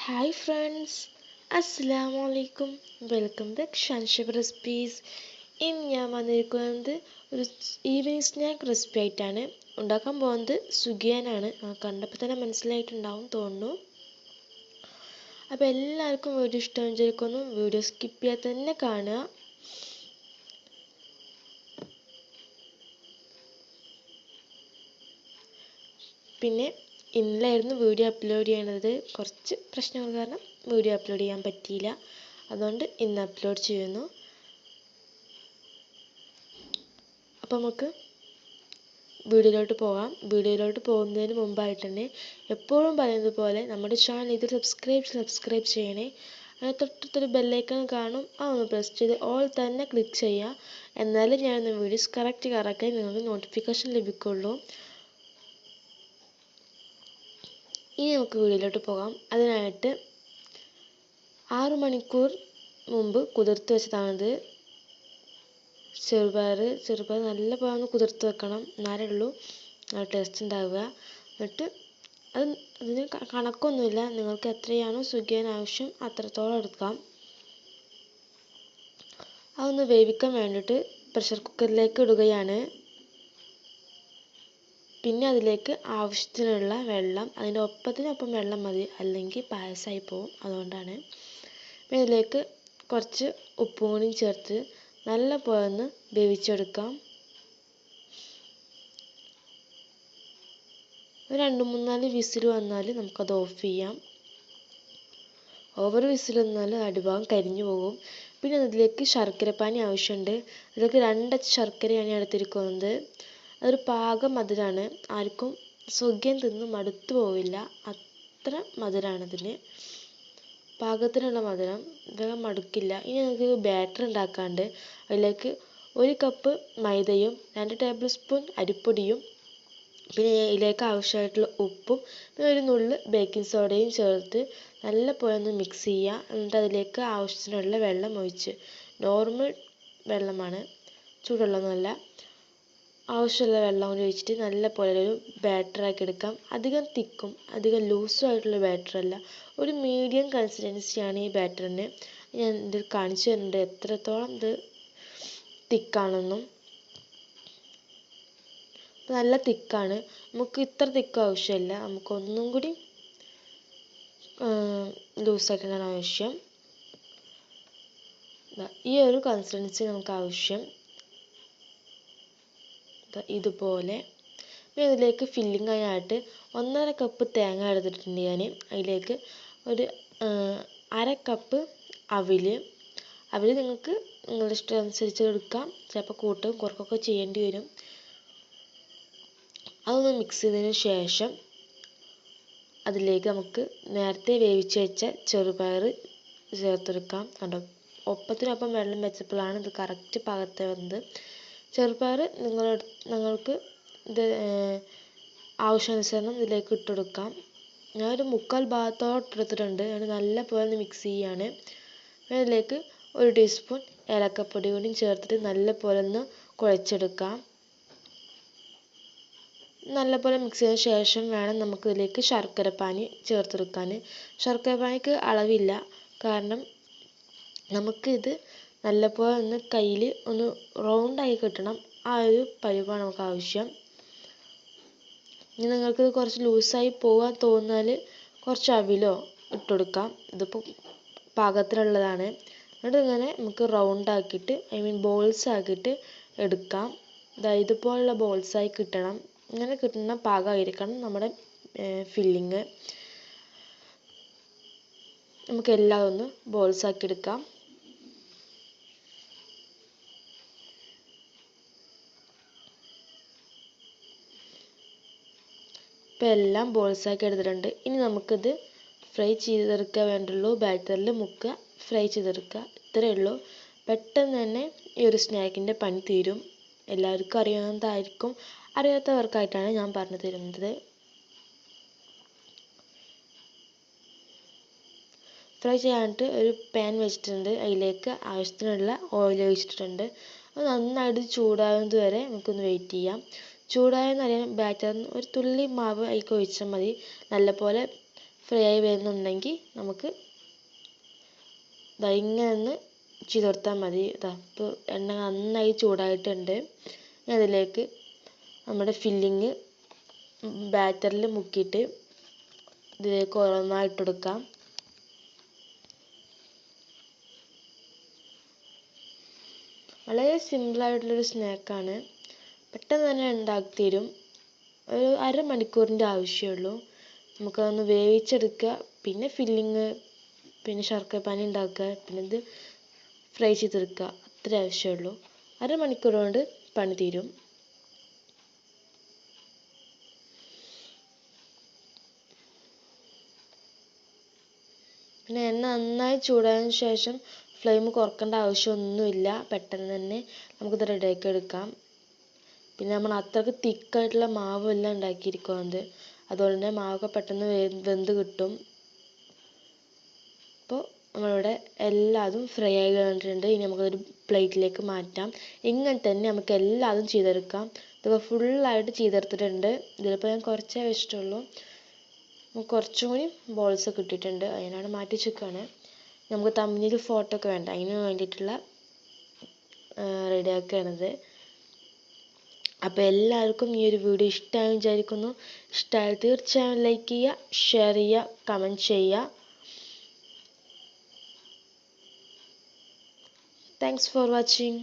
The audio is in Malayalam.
Hi friends, Assalamu alaikum. Welcome back Shanshabi recipes. ഇന്ന് ഞാൻ വന്നിരിക്കുന്നത് ഒരു ഈവനിങ് സ്നാക്ക് റെസിപ്പി ആയിട്ടാണ്. ഉണ്ടാക്കാൻ പോകുന്നത് സുഗിയാനാണ്. കണ്ടപ്പോൾ തന്നെ മനസ്സിലായിട്ടുണ്ടാവും തോന്നുന്നു. അപ്പോൾ എല്ലാവർക്കും വീഡിയോ ഇഷ്ടം വിചാരിക്കുന്നു. വീഡിയോ സ്കിപ്പ് ചെയ്യാതെ തന്നെ കാണുക. പിന്നെ ഇന്നലായിരുന്നു വീഡിയോ അപ്ലോഡ് ചെയ്യണത്. കുറച്ച് പ്രശ്നങ്ങൾ കാരണം വീഡിയോ അപ്ലോഡ് ചെയ്യാൻ പറ്റിയില്ല. അതുകൊണ്ട് ഇന്ന് അപ്ലോഡ് ചെയ്യുന്നു. അപ്പോൾ നമുക്ക് വീഡിയോയിലോട്ട് പോകാം. വീഡിയോയിലോട്ട് പോകുന്നതിന് മുമ്പായിട്ട് തന്നെ എപ്പോഴും പറയുന്നത് പോലെ നമ്മുടെ ചാനൽ ഇത് സബ്സ്ക്രൈബ് ചെയ്യണേ. അതിന് തൊട്ടടുത്തൊരു ബെല്ലൈക്കൺ കാണും. അതൊന്ന് പ്രസ് ചെയ്ത് ഓൾ തന്നെ ക്ലിക്ക് ചെയ്യുക. എന്നാലും ഞാനൊന്ന് വീഡിയോസ് കറക്റ്റായി നിങ്ങൾക്ക് നോട്ടിഫിക്കേഷൻ ലഭിക്കുള്ളൂ. ഇനി നമുക്ക് വീഡിയോയിലോട്ട് പോകാം. അതിനായിട്ട് 6 മണിക്കൂർ മുമ്പ് കുതിർത്ത് വെച്ചതാണിത്. ചെറുപയർ നല്ല പോലെ ഒന്ന് കുതിർത്ത് വെക്കണം. എന്നാലേ ഉള്ളൂ ടേസ്റ്റ് ഉണ്ടാവുക. എന്നിട്ട് അതിന് കണക്കൊന്നുമില്ല. നിങ്ങൾക്ക് എത്രയാണോ സുഗിയാൻ ആവശ്യം അത്രത്തോളം എടുക്കാം. അതൊന്ന് വേവിക്കാൻ വേണ്ടിയിട്ട് പ്രഷർ കുക്കറിലേക്ക് ഇടുകയാണ്. പിന്നെ അതിലേക്ക് ആവശ്യത്തിനുള്ള വെള്ളം, അതിൻ്റെ ഒപ്പത്തിനൊപ്പം വെള്ളം മതി, അല്ലെങ്കിൽ പായസമായി പോകും. അതുകൊണ്ടാണ്. പിന്നെ ഇതിലേക്ക് കുറച്ച് ഉപ്പും കൂടി ചേർത്ത് നല്ല പോലെ ഒന്ന് വേവിച്ചെടുക്കാം. ഒരു 2-3-4 വിസിൽ വന്നാൽ നമുക്കത് ഓഫ് ചെയ്യാം. ഓവർ വിസിൽ വന്നാൽ അടിഭാഗം കരിഞ്ഞു പോകും. പിന്നെ അതിലേക്ക് ശർക്കരപ്പാനി ആവശ്യമുണ്ട്. അതിലേക്ക് 2 അച്ച് ശർക്കരയാണ് എടുത്തിരിക്കുന്നത്. അതൊരു പാകം മധുരമാണ്. ആർക്കും സുഗിയൻ തിന്ന് മടുത്തു പോവില്ല. അത്ര മധുരമാണതിന്. പാകത്തിനുള്ള മധുരം, വേഗം മടുക്കില്ല. ഇനി നമുക്ക് ബാറ്റർ ഉണ്ടാക്കാണ്ട് അതിലേക്ക് 1 കപ്പ് മൈദയും 2 ടേബിൾ സ്പൂൺ അരിപ്പൊടിയും പിന്നെ ഇതിലേക്ക് ആവശ്യമായിട്ടുള്ള ഉപ്പും പിന്നെ ഒരു നുള്ള് ബേക്കിംഗ് സോഡയും ചേർത്ത് നല്ല പോലെ ഒന്ന് മിക്സ് ചെയ്യുക. എന്നിട്ട് അതിലേക്ക് ആവശ്യത്തിനുള്ള വെള്ളം ഒഴിച്ച്, നോർമൽ വെള്ളമാണ്, ചൂടുവെള്ളമൊന്നുമല്ല, ആവശ്യമുള്ള വെള്ളം കൂടി ഒഴിച്ചിട്ട് നല്ല പോലെ ഒരു ബാറ്ററാക്കി എടുക്കാം. അധികം തിക്കും അധികം ലൂസും ആയിട്ടുള്ള ബാറ്ററല്ല, ഒരു മീഡിയം കൺസിസ്റ്റൻസിയാണ് ഈ ബാറ്ററിന്. ഞാൻ ഇത് കാണിച്ചു തരുന്നുണ്ട് എത്രത്തോളം ഇത് തിക്കാണെന്നും. നല്ല തിക്കാണ്. നമുക്ക് ഇത്ര തിക്ക് ആവശ്യമില്ല. നമുക്ക് ഒന്നും കൂടി ലൂസാക്കാനാണ് ആവശ്യം. ഈ ഒരു കൺസിസ്റ്റൻസി നമുക്ക് ആവശ്യം. ഇതുപോലെ. പിന്നെ ഇതിലേക്ക് ഫില്ലിംഗ് ആയിട്ട് 1.5 കപ്പ് തേങ്ങ എടുത്തിട്ടുണ്ട് ഞാൻ. അതിലേക്ക് ഒരു 1/2 കപ്പ് അവിൽ നിങ്ങൾക്ക് നിങ്ങളുടെ ഇഷ്ടം അനുസരിച്ച് എടുക്കാം. ചിലപ്പോൾ കൂട്ടും കുറക്കൊക്കെ ചെയ്യേണ്ടി വരും. അതൊന്ന് മിക്സ് ചെയ്തതിന് ശേഷം അതിലേക്ക് നമുക്ക് നേരത്തെ വേവിച്ച് വെച്ച ചെറുപയർ ചേർത്തെടുക്കാം. കണ്ടോ, ഒപ്പത്തിനൊപ്പം വെള്ളം വെച്ചപ്പോഴാണ് ഇത് കറക്റ്റ് പാകത്തെ വന്നത്. ചെറുപയർ നിങ്ങൾക്ക് ഇത് ആവശ്യാനുസരണം ഇതിലേക്ക് ഇട്ടെടുക്കാം. ഞാനൊരു 3/4 ഭാഗത്തോളം ഇട്ടെടുത്തിട്ടുണ്ട്. അത് നല്ല പോലെ ഒന്ന് മിക്സ് ചെയ്യുകയാണ്. അതിലേക്ക് 1 ടീസ്പൂൺ ഏലക്കപ്പൊടി കൂടി ചേർത്തിട്ട് നല്ല പോലെ ഒന്ന് കുഴച്ചെടുക്കാം. നല്ലപോലെ മിക്സ് ചെയ്തതിന് ശേഷം വേണം നമുക്ക് ഇതിലേക്ക് ശർക്കരപ്പാനി ചേർത്തെടുക്കാൻ. ശർക്കരപ്പാനിക്ക് അളവില്ല, കാരണം നമുക്കിത് നല്ലപോലെ ഒന്ന് കയ്യിൽ ഒന്ന് റൗണ്ടായി കിട്ടണം. ആ ഒരു പരിവാണ് നമുക്ക് ആവശ്യം. ഇനി നിങ്ങൾക്ക് കുറച്ച് ലൂസായി പോകാൻ തോന്നിയാൽ കുറച്ച് അവിലോ ഇട്ടുകൊടുക്കാം. ഇതിപ്പോൾ പാകത്തിനുള്ളതാണ്. എന്നിട്ട് ഇങ്ങനെ നമുക്ക് റൗണ്ടാക്കിയിട്ട് ബോൾസ് ആക്കിയിട്ട് എടുക്കാം. ഇതുപോലുള്ള ബോൾസായി കിട്ടണം. ഇങ്ങനെ കിട്ടുന്ന പാകമായിരിക്കണം നമ്മുടെ ഫില്ലിങ്. നമുക്ക് എല്ലാം ഒന്ന് ബോൾസാക്കി എടുക്കാം. ഇപ്പം എല്ലാം ബോൾസാക്കി എടുത്തിട്ടുണ്ട്. ഇനി നമുക്കിത് ഫ്രൈ ചെയ്തെടുക്കാൻ വേണ്ടുള്ളൂ. ബാറ്ററിൽ മുക്കുക, ഫ്രൈ ചെയ്തെടുക്കുക, ഇത്രയേ ഉള്ളൂ. പെട്ടെന്ന് തന്നെ ഈ ഒരു സ്നാക്കിൻ്റെ പണി തീരും. എല്ലാവർക്കും അറിയാവുന്നതായിരിക്കും. അറിയാത്തവർക്കായിട്ടാണ് ഞാൻ പറഞ്ഞു തരുന്നത്. ഫ്രൈ ചെയ്യാനായിട്ട് ഒരു പാൻ വെച്ചിട്ടുണ്ട്. അതിലേക്ക് ആവശ്യത്തിനുള്ള ഓയിൽ ഒഴിച്ചിട്ടുണ്ട്. അത് നന്നായിട്ട് ചൂടാകുന്നത് വരെ നമുക്കൊന്ന് വെയിറ്റ് ചെയ്യാം. ചൂടായെന്ന് അറിയാൻ ബാറ്ററിന് ഒരു തുള്ളി മാവ് അതിലേക്ക് ഒഴിച്ചാൽ മതി. നല്ലപോലെ ഫ്രൈ ആയി വരുന്നുണ്ടെങ്കിൽ നമുക്ക് ഇങ്ങനെ ഒന്ന് ചെയ്ത് കൊടുത്താൽ മതി. ഇപ്പോൾ എണ്ണ നന്നായി ചൂടായിട്ടുണ്ട്. ഇനി അതിലേക്ക് നമ്മുടെ ഫില്ലിങ് ബാറ്ററിൽ മുക്കിയിട്ട് ഇതിലേക്ക് ഓരോന്നായി ഇട്ട് കൊടുക്കാം. വളരെ സിമ്പിളായിട്ടുള്ളൊരു സ്നാക്കാണ്. പെട്ടെന്ന് തന്നെ ഉണ്ടാക്കി തരും. ഒരു അരമണിക്കൂറിൻ്റെ ആവശ്യമുള്ളൂ. നമുക്കതൊന്ന് വേവിച്ചെടുക്കുക, പിന്നെ ഫില്ലിങ്, പിന്നെ ശർക്കരപ്പാനി ഉണ്ടാക്കുക, പിന്നെ ഇത് ഫ്രൈ ചെയ്തെടുക്കുക. അത്ര ആവശ്യമുള്ളൂ. അരമണിക്കൂർ കൊണ്ട് പണി തീരും. പിന്നെ എണ്ണ നന്നായി ചൂടായതിനു ശേഷം ഫ്ലെയിം കുറക്കേണ്ട ആവശ്യമൊന്നുമില്ല. പെട്ടെന്ന് തന്നെ നമുക്കിത് റെഡിയാക്കി എടുക്കാം. പിന്നെ നമ്മൾ അത്രയ്ക്ക് തിക്കായിട്ടുള്ള മാവെല്ലാം ഉണ്ടാക്കിയിരിക്കുന്നത്, അതുകൊണ്ട് തന്നെ മാവൊക്കെ പെട്ടെന്ന് വെന്ത് കിട്ടും. അപ്പോൾ നമ്മളിവിടെ എല്ലാതും ഫ്രൈ ആയി കഴിഞ്ഞിട്ടുണ്ട്. ഇനി നമുക്കൊരു പ്ലേറ്റിലേക്ക് മാറ്റാം. ഇങ്ങനെ തന്നെ നമുക്ക് എല്ലാതും ചെയ്തെടുക്കാം. ഇതൊക്കെ ഫുള്ളായിട്ട് ചെയ്തെടുത്തിട്ടുണ്ട്. ഇതിലിപ്പോൾ ഞാൻ കുറച്ചേ വെച്ചിട്ടുള്ളൂ. കുറച്ചും കൂടി ബോൾസ് ഒക്കെ ഇട്ടിട്ടുണ്ട്. അതിനാണ് മാറ്റി വെച്ചേക്കാണ്. നമുക്ക് തമ്മിൽ ഫോട്ടോ ഒക്കെ വേണ്ട, അതിന് വേണ്ടിയിട്ടുള്ള റെഡിയാക്കുകയാണിത്. അപ്പോൾ എല്ലാവർക്കും ഈ ഒരു വീഡിയോ ഇഷ്ടമായി വിചാരിക്കുന്നു. ഇഷ്ടമായാൽ തീർച്ചയായും ലൈക്ക് ചെയ്യുക, ഷെയർ ചെയ്യുക, കമൻറ്റ് ചെയ്യുക. Thanks for watching.